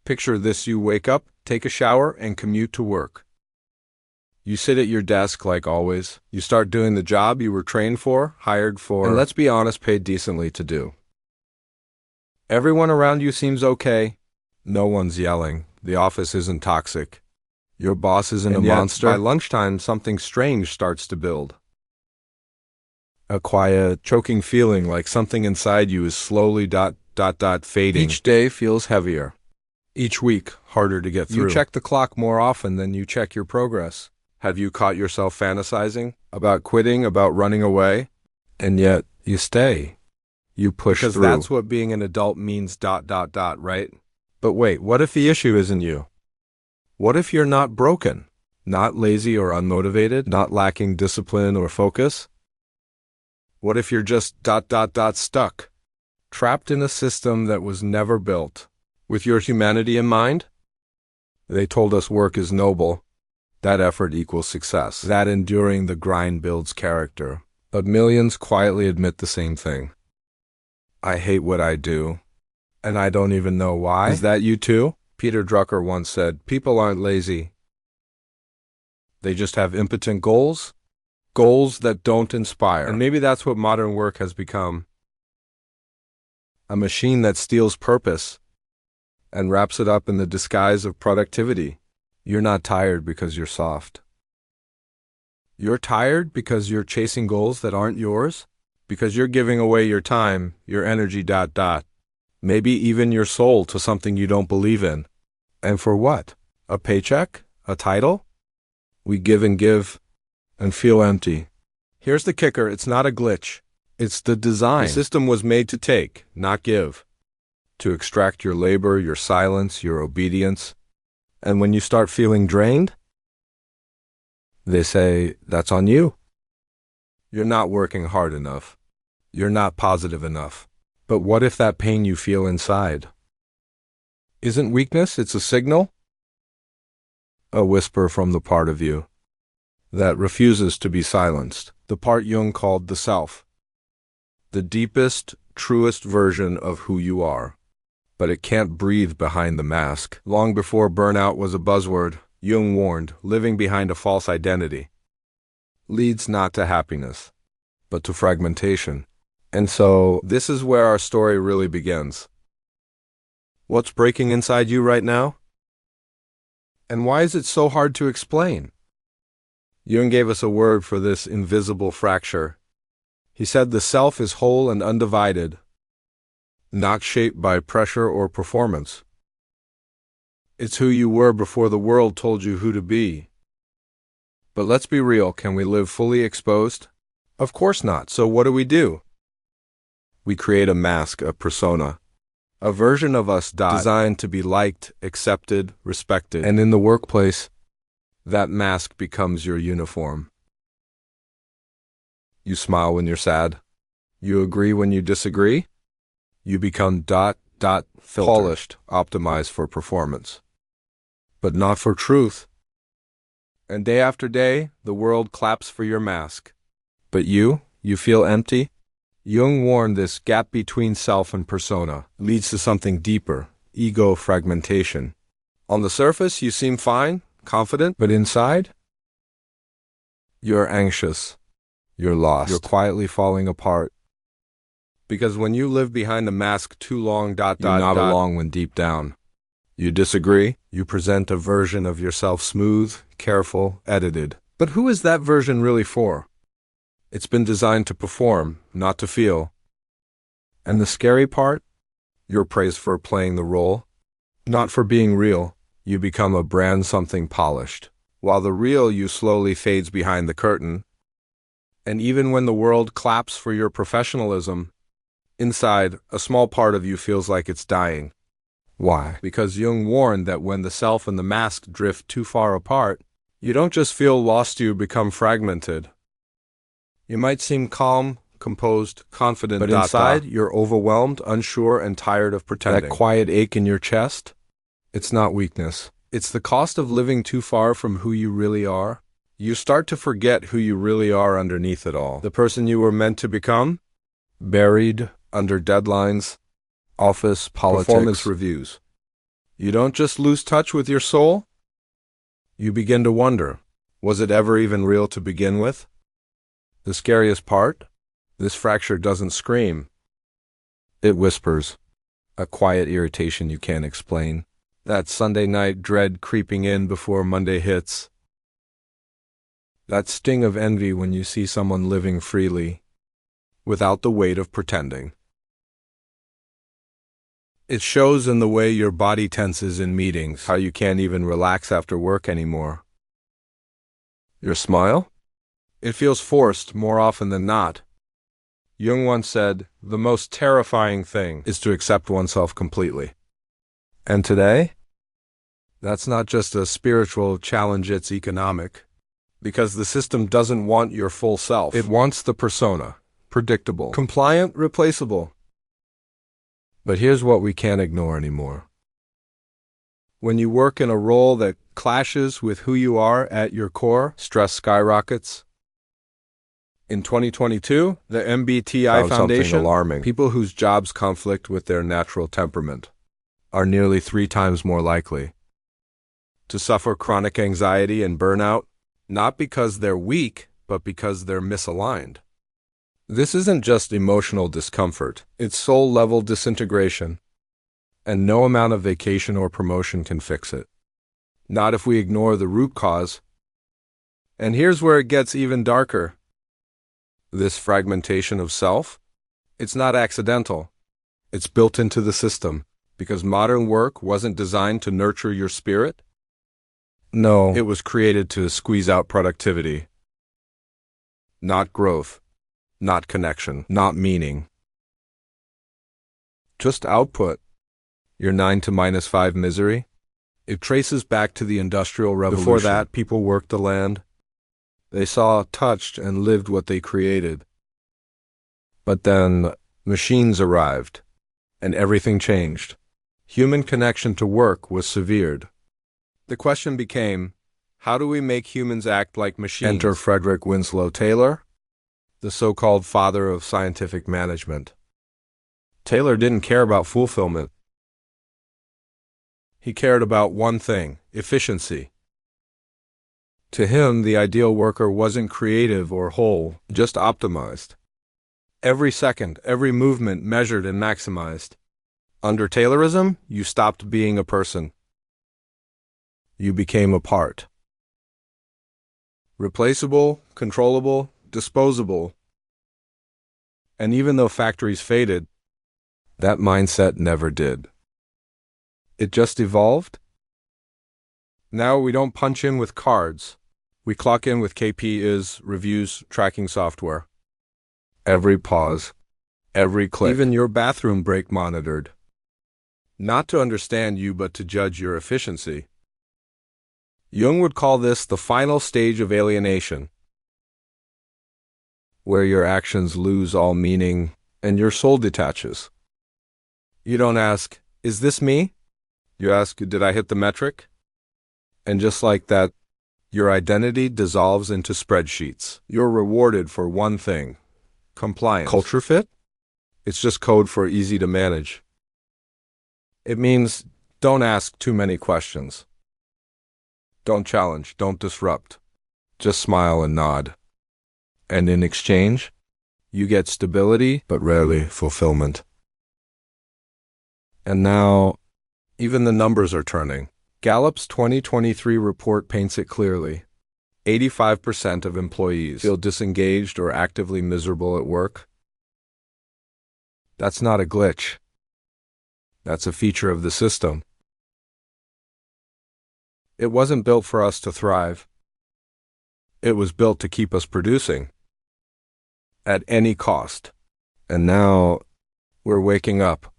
Picture this: you wake up, take a shower, and commute to work. You sit at your desk like always. You start doing the job you were trained for, hired for, and let's be honest, paid decently to do. Everyone around you seems okay. No one's yelling. The office isn't toxic. Your boss isn't a monster. By lunchtime, something strange starts to build. A quiet, choking feeling like something inside you is slowly fading. Each day feels heavier. Each week, harder to get through. You check the clock more often than you check your progress. Have you caught yourself fantasizing about quitting, about running away? And yet, you stay. You push through. Because that's what being an adult means, right? But wait, what if the issue isn't you? What if you're not broken? Not lazy or unmotivated? Not lacking discipline or focus? What if you're just stuck? Trapped in a system that was never built with your humanity in mind? They told us work is noble. That effort equals success. That enduring the grind builds character. But millions quietly admit the same thing. I hate what I do, and I don't even know why. Is that you too? Peter Drucker once said, people aren't lazy. They just have impotent goals. Goals that don't inspire. And maybe that's what modern work has become. A machine that steals purpose and wraps it up in the disguise of productivity. You're not tired because you're soft. You're tired because you're chasing goals that aren't yours, because you're giving away your time, your energy, maybe even your soul to something you don't believe in. And for what? A paycheck? A title? We give and feel empty. Here's the kicker, it's not a glitch. It's the design. The system was made to take, not give. To extract your labor, your silence, your obedience. And when you start feeling drained, they say, that's on you. You're not working hard enough. You're not positive enough. But what if that pain you feel inside isn't weakness, it's a signal? A whisper from the part of you that refuses to be silenced. The part Jung called the self. The deepest, truest version of who you are. But it can't breathe behind the mask. Long before burnout was a buzzword, Jung warned, living behind a false identity leads not to happiness, but to fragmentation. And so, this is where our story really begins. What's breaking inside you right now? And why is it so hard to explain? Jung gave us a word for this invisible fracture. He said the self is whole and undivided, not shaped by pressure or performance. It's who you were before the world told you who to be. But let's be real, can we live fully exposed? Of course not. So what do? We create a mask, a persona, a version of us designed to be liked, accepted, respected. And in the workplace, that mask becomes your uniform. You smile when you're sad. You agree when you disagree. You become filtered, polished, optimized for performance, but not for truth. And day after day, the world claps for your mask. But you feel empty? Jung warned this gap between self and persona leads to something deeper, ego fragmentation. On the surface, you seem fine, confident, but inside, you're anxious, you're lost, you're quietly falling apart. Because when you live behind the mask too long, you're not alone when deep down. You disagree, you present a version of yourself smooth, careful, edited. But who is that version really for? It's been designed to perform, not to feel. And the scary part? You're praised for playing the role, not for being real. You become a brand, something polished, while the real you slowly fades behind the curtain. And even when the world claps for your professionalism, inside, a small part of you feels like it's dying. Why? Because Jung warned that when the self and the mask drift too far apart, you don't just feel lost, you become fragmented. You might seem calm, composed, confident, but inside, you're overwhelmed, unsure, and tired of pretending. That quiet ache in your chest? It's not weakness. It's the cost of living too far from who you really are. You start to forget who you really are underneath it all. The person you were meant to become? Buried under deadlines, office, politics, performance reviews. You don't just lose touch with your soul? You begin to wonder, was it ever even real to begin with? The scariest part? This fracture doesn't scream. It whispers, a quiet irritation you can't explain. That Sunday night dread creeping in before Monday hits. That sting of envy when you see someone living freely, without the weight of pretending. It shows in the way your body tenses in meetings, how you can't even relax after work anymore. Your smile? It feels forced more often than not. Jung once said, the most terrifying thing is to accept oneself completely. And today? That's not just a spiritual challenge, it's economic. Because the system doesn't want your full self. It wants the persona. Predictable, compliant, replaceable. But here's what we can't ignore anymore. When you work in a role that clashes with who you are at your core, stress skyrockets. In 2022, the MBTI Foundation, alarming. People whose jobs conflict with their natural temperament are nearly 3 times more likely to suffer chronic anxiety and burnout, not because they're weak, but because they're misaligned. This isn't just emotional discomfort, it's soul-level disintegration, and no amount of vacation or promotion can fix it. Not if we ignore the root cause. And here's where it gets even darker. This fragmentation of self, it's not accidental. It's built into the system, because modern work wasn't designed to nurture your spirit. No, it was created to squeeze out productivity, not growth. Not connection, not meaning. Just output. Your 9 to -5 misery. It traces back to the Industrial Revolution. Before that, people worked the land. They saw, touched, and lived what they created. But then, machines arrived, and everything changed. Human connection to work was severed. The question became, how do we make humans act like machines? Enter Frederick Winslow Taylor, the so-called father of scientific management. Taylor didn't care about fulfillment. He cared about one thing, efficiency. To him, the ideal worker wasn't creative or whole, just optimized. Every second, every movement measured and maximized. Under Taylorism, you stopped being a person. You became a part. Replaceable, controllable, disposable. And even though factories faded, that mindset never did. It just evolved. Now we don't punch in with cards. We clock in with KPIs, reviews, tracking software. Every pause, every click, even your bathroom break monitored. Not to understand you, but to judge your efficiency. Jung would call this the final stage of alienation, where your actions lose all meaning and your soul detaches. You don't ask, is this me? You ask, did I hit the metric? And just like that, your identity dissolves into spreadsheets. You're rewarded for one thing, compliance. Culture fit? It's just code for easy to manage. It means don't ask too many questions. Don't challenge, don't disrupt. Just smile and nod. And in exchange, you get stability, but rarely fulfillment. And now, even the numbers are turning. Gallup's 2023 report paints it clearly. 85% of employees feel disengaged or actively miserable at work. That's not a glitch. That's a feature of the system. It wasn't built for us to thrive. It was built to keep us producing. At any cost. And now, we're waking up.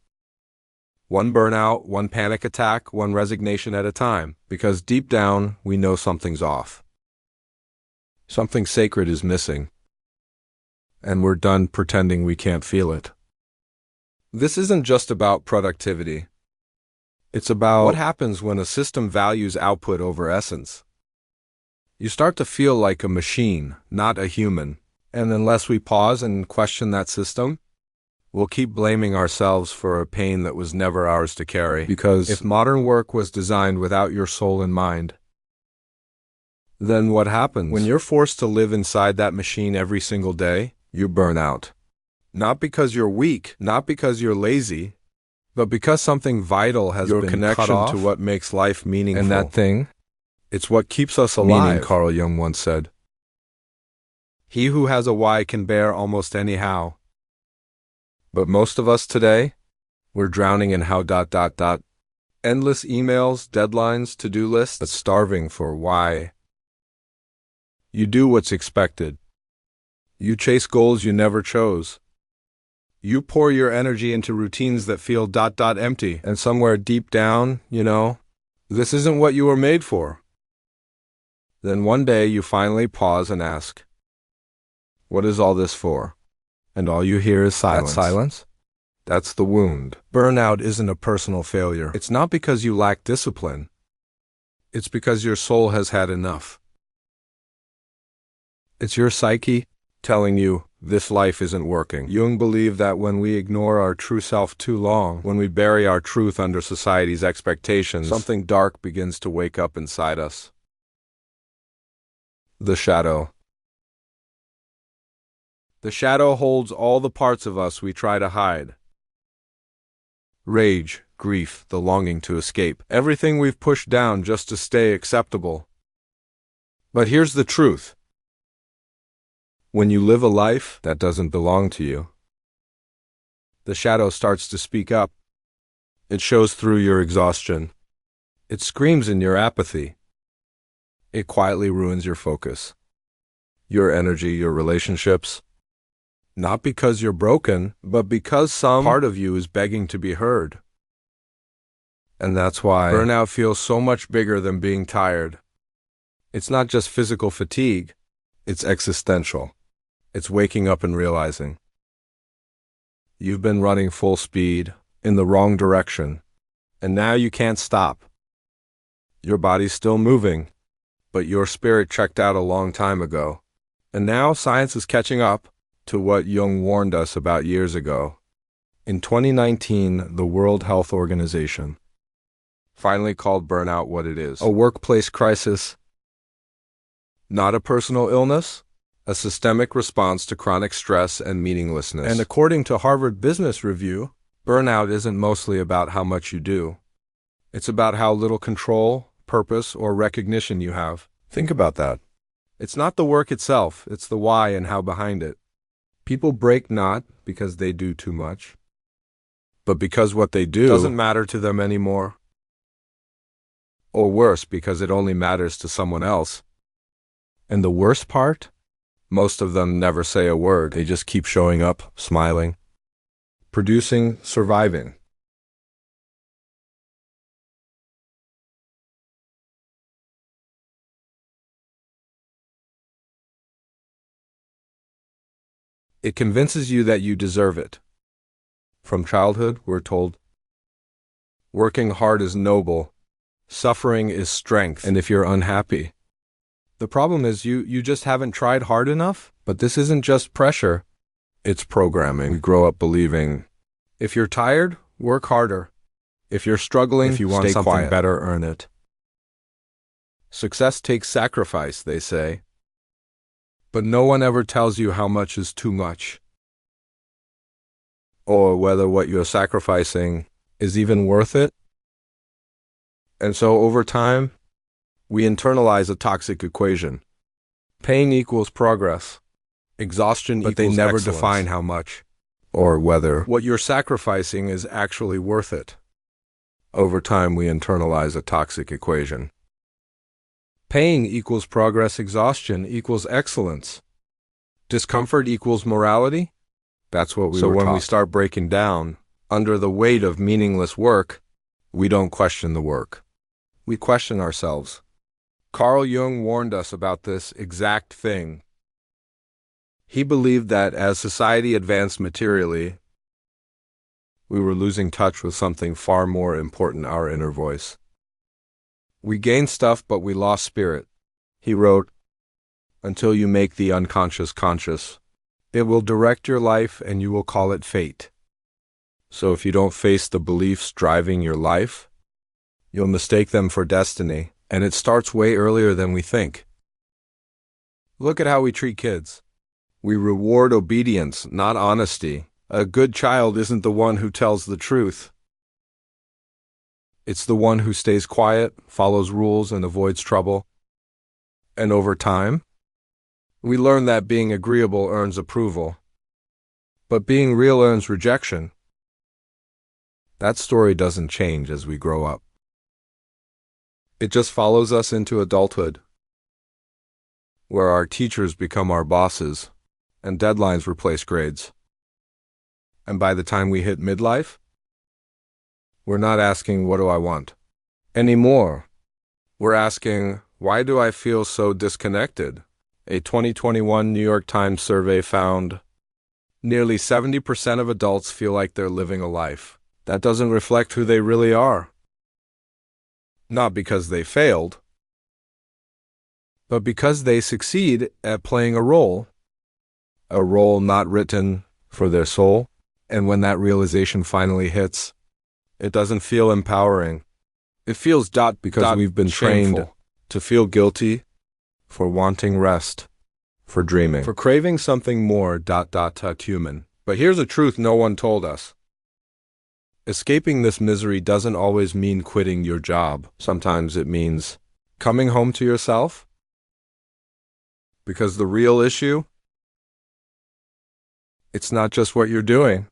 One burnout, one panic attack, one resignation at a time. Because deep down, we know something's off. Something sacred is missing. And we're done pretending we can't feel it. This isn't just about productivity. It's about what happens when a system values output over essence. You start to feel like a machine, not a human. And unless we pause and question that system, we'll keep blaming ourselves for a pain that was never ours to carry. Because if modern work was designed without your soul in mind, then what happens? When you're forced to live inside that machine every single day, you burn out. Not because you're weak, not because you're lazy, but because something vital has been cut off to what makes life meaningful. And that thing, it's what keeps us alive. Meaning, Carl Jung once said, "He who has a why can bear almost any how." But most of us today, we're drowning in how ... Endless emails, deadlines, to-do lists, but starving for why. You do what's expected. You chase goals you never chose. You pour your energy into routines that feel ... empty. And somewhere deep down, you know, this isn't what you were made for. Then one day you finally pause and ask, what is all this for? And all you hear is silence. That silence? That's the wound. Burnout isn't a personal failure. It's not because you lack discipline. It's because your soul has had enough. It's your psyche telling you this life isn't working. Jung believed that when we ignore our true self too long, when we bury our truth under society's expectations, something dark begins to wake up inside us. The shadow. The shadow holds all the parts of us we try to hide. Rage, grief, the longing to escape, everything we've pushed down just to stay acceptable. But here's the truth. When you live a life that doesn't belong to you, the shadow starts to speak up. It shows through your exhaustion. It screams in your apathy. It quietly ruins your focus, your energy, your relationships. Not because you're broken, but because some part of you is begging to be heard. And that's why burnout feels so much bigger than being tired. It's not just physical fatigue, it's existential. It's waking up and realizing you've been running full speed in the wrong direction, and now you can't stop. Your body's still moving, but your spirit checked out a long time ago. And now science is catching up to what Jung warned us about years ago. In 2019, the World Health Organization finally called burnout what it is: a workplace crisis, not a personal illness, a systemic response to chronic stress and meaninglessness. And according to Harvard Business Review, burnout isn't mostly about how much you do. It's about how little control, purpose, or recognition you have. Think about that. It's not the work itself, it's the why and how behind it. People break not because they do too much, but because what they do doesn't matter to them anymore. Or worse, because it only matters to someone else. And the worst part? Most of them never say a word. They just keep showing up, smiling, producing, surviving. It convinces you that you deserve it. From childhood, we're told, working hard is noble, suffering is strength, and if you're unhappy, the problem is you just haven't tried hard enough. But this isn't just pressure, it's programming. We grow up believing, if you're tired, work harder. If you're struggling, if you want something better, earn it. Success takes sacrifice, they say. But no one ever tells you how much is too much, or whether what you're sacrificing is even worth it. And so over time, we internalize a toxic equation. Pain equals progress, exhaustion equals excellence. But they never define how much, or whether what you're sacrificing is actually worth it. Over time, we internalize a toxic equation. Pain equals progress, exhaustion equals excellence. Discomfort equals morality? That's what we were taught. So when we start breaking down under the weight of meaningless work, we don't question the work. We question ourselves. Carl Jung warned us about this exact thing. He believed that as society advanced materially, we were losing touch with something far more important, our inner voice. We gained stuff, but we lost spirit. He wrote, "Until you make the unconscious conscious, it will direct your life and you will call it fate." So if you don't face the beliefs driving your life, you'll mistake them for destiny, and it starts way earlier than we think. Look at how we treat kids. We reward obedience, not honesty. A good child isn't the one who tells the truth. It's the one who stays quiet, follows rules, and avoids trouble. And over time, we learn that being agreeable earns approval, but being real earns rejection. That story doesn't change as we grow up. It just follows us into adulthood, where our teachers become our bosses, and deadlines replace grades. And by the time we hit midlife, we're not asking, "What do I want?" anymore. We're asking, "Why do I feel so disconnected?" A 2021 New York Times survey found nearly 70% of adults feel like they're living a life that doesn't reflect who they really are. Not because they failed, but because they succeed at playing a role not written for their soul. And when that realization finally hits, it doesn't feel empowering. It feels because we've been trained to feel guilty for wanting rest, for dreaming, for craving something more human. But here's a truth no one told us. Escaping this misery doesn't always mean quitting your job. Sometimes it means coming home to yourself. Because the real issue, it's not just what you're doing.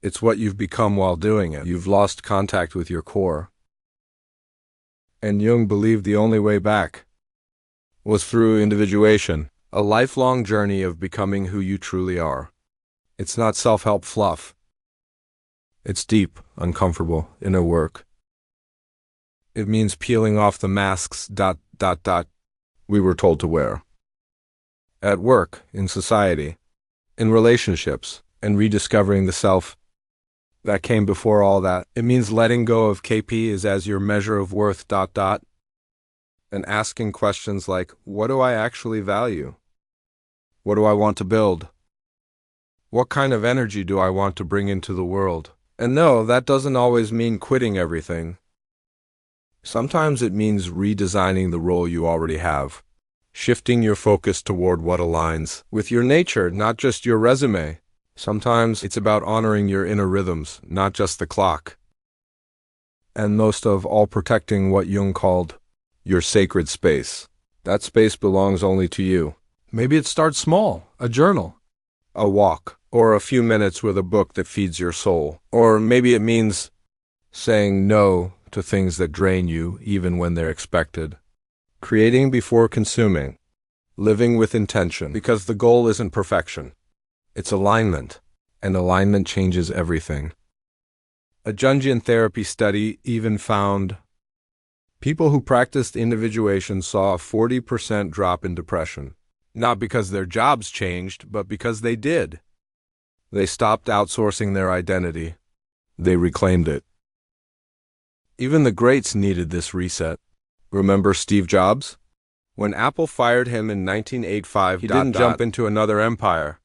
It's what you've become while doing it. You've lost contact with your core. And Jung believed the only way back was through individuation, a lifelong journey of becoming who you truly are. It's not self-help fluff. It's deep, uncomfortable inner work. It means peeling off the masks we were told to wear. At work, in society, in relationships, and rediscovering the self that came before all that. It means letting go of KP is as your measure of worth and asking questions like, what do I actually value? What do I want to build? What kind of energy do I want to bring into the world? And no, that doesn't always mean quitting everything. Sometimes it means redesigning the role you already have, shifting your focus toward what aligns with your nature, not just your resume. Sometimes it's about honoring your inner rhythms, not just the clock. And most of all, protecting what Jung called your sacred space. That space belongs only to you. Maybe it starts small, a journal, a walk, or a few minutes with a book that feeds your soul. Or maybe it means saying no to things that drain you, even when they're expected. Creating before consuming. Living with intention. Because the goal isn't perfection. It's alignment, and alignment changes everything. A Jungian therapy study even found people who practiced individuation saw a 40% drop in depression. Not because their jobs changed, but because they did. They stopped outsourcing their identity. They reclaimed it. Even the greats needed this reset. Remember Steve Jobs? When Apple fired him in 1985, he didn't jump into another empire.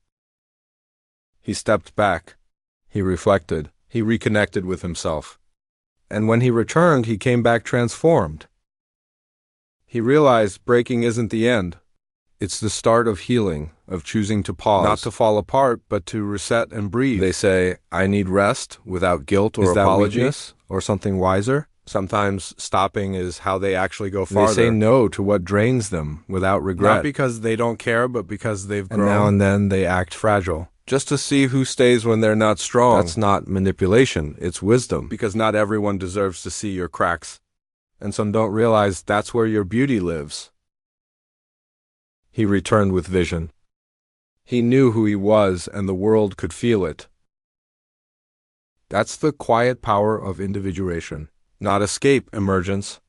He stepped back. He reflected. He reconnected with himself. And when he returned, he came back transformed. He realized breaking isn't the end. It's the start of healing, of choosing to pause. Not to fall apart, but to reset and breathe. They say, I need rest without guilt or apology, or something wiser. Sometimes stopping is how they actually go farther. They say no to what drains them without regret. Not because they don't care, but because they've grown. And now and then they act fragile. Just to see who stays when they're not strong. That's not manipulation, it's wisdom. Because not everyone deserves to see your cracks. And some don't realize that's where your beauty lives. He returned with vision. He knew who he was, and the world could feel it. That's the quiet power of individuation. Not escape, emergence.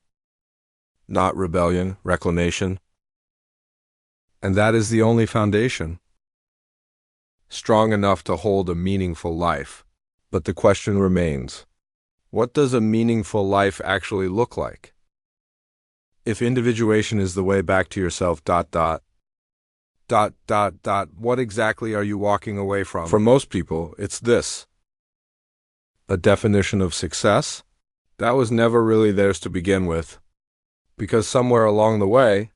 Not rebellion, reclamation. And that is the only foundation. Strong enough to hold a meaningful life. But the question remains, what does a meaningful life actually look like? If individuation is the way back to yourself, what exactly are you walking away from? For most people, it's this. A definition of success? That was never really theirs to begin with, because somewhere along the way,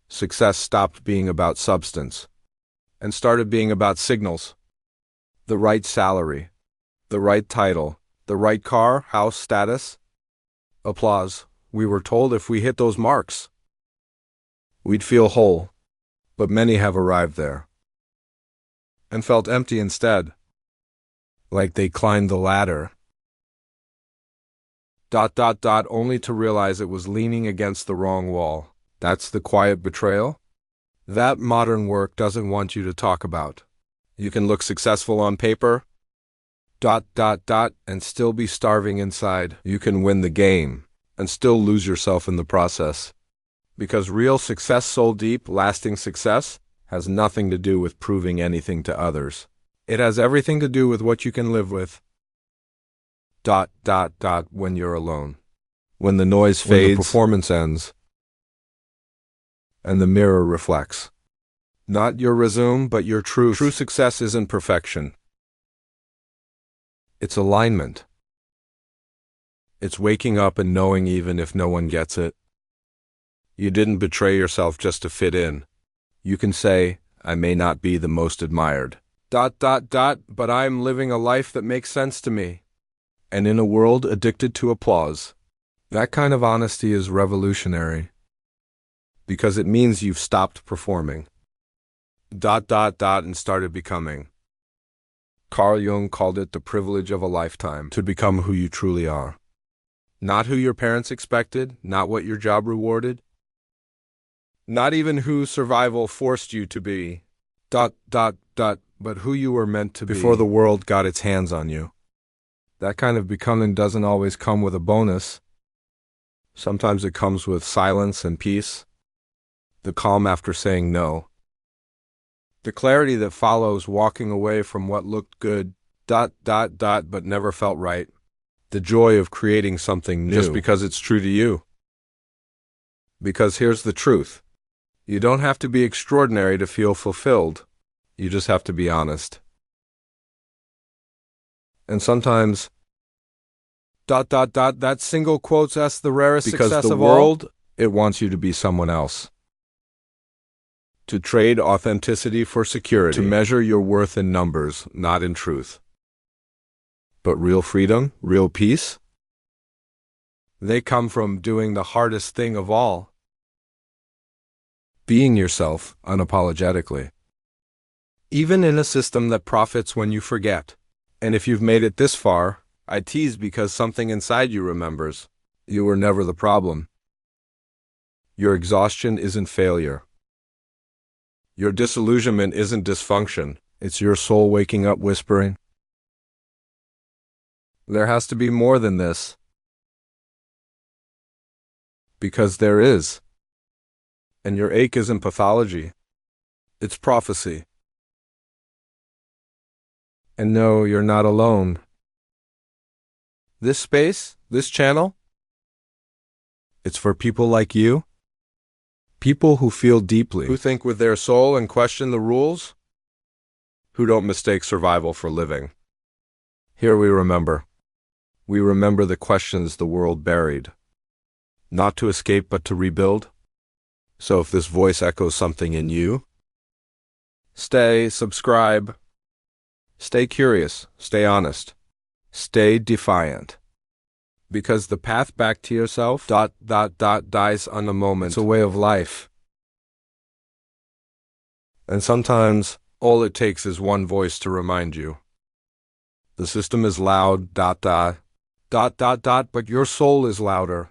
success stopped being about substance and started being about signals. The right salary, the right title, the right car, house, status, applause. We were told if we hit those marks, we'd feel whole, but many have arrived there and felt empty instead, like they climbed the ladder, only to realize it was leaning against the wrong wall. That's the quiet betrayal that modern work doesn't want you to talk about. You can look successful on paper, and still be starving inside. You can win the game and still lose yourself in the process. Because real success, soul deep, lasting success, has nothing to do with proving anything to others. It has everything to do with what you can live with. When you're alone. When the noise fades, when the performance ends, and the mirror reflects. Not your resume, but your truth. True success isn't perfection. It's alignment. It's waking up and knowing even if no one gets it. You didn't betray yourself just to fit in. You can say, I may not be the most admired. But I'm living a life that makes sense to me. And in a world addicted to applause. That kind of honesty is revolutionary. Because it means you've stopped performing. And started becoming. Carl Jung called it the privilege of a lifetime to become who you truly are. Not who your parents expected, not what your job rewarded, not even who survival forced you to be. But who you were meant to be before the world got its hands on you. That kind of becoming doesn't always come with a bonus. Sometimes it comes with silence and peace. The calm after saying no. The clarity that follows walking away from what looked good, but never felt right. The joy of creating something new just because it's true to you. Because here's the truth. You don't have to be extraordinary to feel fulfilled. You just have to be honest. And sometimes, that single quote's that's the rarest success of all. Because the world, it wants you to be someone else. To trade authenticity for security. To measure your worth in numbers, not in truth. But real freedom, real peace, they come from doing the hardest thing of all. Being yourself unapologetically. Even in a system that profits when you forget. And if you've made it this far, I tease because something inside you remembers. You were never the problem. Your exhaustion isn't failure. Your disillusionment isn't dysfunction. It's your soul waking up whispering, there has to be more than this. Because there is. And your ache isn't pathology. It's prophecy. And no, you're not alone. This space, this channel, it's for people like you. People who feel deeply, who think with their soul and question the rules, who don't mistake survival for living. Here we remember. We remember the questions the world buried. Not to escape, but to rebuild. So if this voice echoes something in you, stay, subscribe. Stay curious, stay honest, stay defiant. Because the path back to yourself, dies on a moment. It's a way of life. And sometimes, all it takes is one voice to remind you. The system is loud, but your soul is louder.